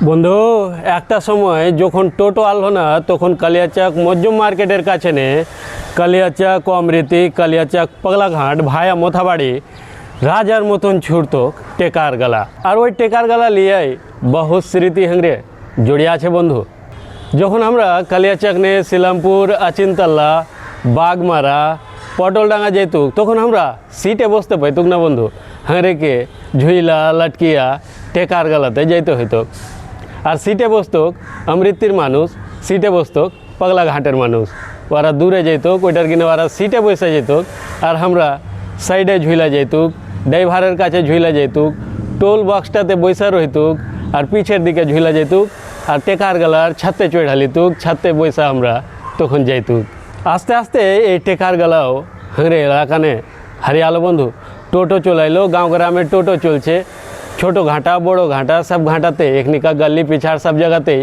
বন্ধু, একটা সময় যখন টোটো আলো না তখন কালিয়াচক মজ্জুম মার্কেটের কাছে নে কালিয়াচক অমৃতি কালিয়াচক পাগলাঘাট ভায়া মোথাবাড়ি রাজার মতন ছুটত টেকার গালা। আর ওই টেকার গালা লিয়াই বহু স্মৃতি হাংরে জড়িয়ে আছে বন্ধু। যখন আমরা কালিয়াচক নে শিলামপুর আচিনতলা বাগমারা পটলডাঙ্গা যেতুক তখন আমরা সিটে বসতে পাইতুক না বন্ধু। হাঁড়েকে ঝুইলা লটকিয়া টেকার গালাতে যেতে হইতো। আর সিটে বসতক অমৃতির মানুষ, সিটে বসতক পাগলাঘাটের মানুষ। ওরা দূরে যেতুক, ওইটার কিনে ওরা সিটে বসে যেতুক আর আমরা সাইডে ঝুইলা যেতুক, ড্রাইভারের কাছে ঝুইলা যেতুক, টোল বক্সটাতে বসে রইতুক আর পিছের দিকে ঝুইলা যেতুক আর টেকার গালার ছাতে চড়া লিতুক, ছাতে বসে আমরা তখন যাইতুক। আস্তে আস্তে এই টেকার গালাও হাঁড়ে এলাকানে হারিয়ালো বন্ধু। টোটো চলাইলো, গাঁও গ্রামে টোটো চলছে, ছোটো ঘাটা বড়ো ঘাটা সব ঘাটাতে একনিকা গল্লি পিছাড় সব জায়গাতেই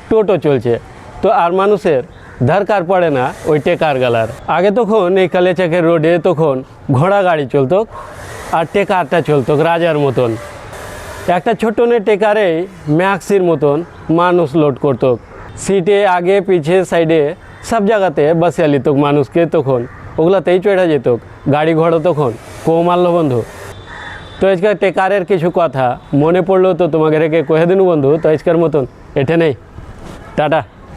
টোটো চলছে। তো আর মানুষের দরকার পড়ে না ওই টেকার গালার। আগে তখন এই কালিয়াচকের রোডে তখন ঘোড়া গাড়ি চলতো আর টেকারটা চলতো রাজার মতন। একটা ছোট্ট নে টেকারে ম্যাক্সির মতন মানুষ লোড করতো। সিটে আগে পিছে সাইডে সব জায়গাতে বসিয়ে লিত মানুষকে, তখন ওগুলাতেই চড়া যেত। গাড়ি ঘোড়া তখন কম আনলো বন্ধু। তো আজকের টেকারের কিছু কথা মনে পড়লো তো তোমাকে রেখে কহে দিনু বন্ধু। তো আজকের মতন এটে নেই, টাটা।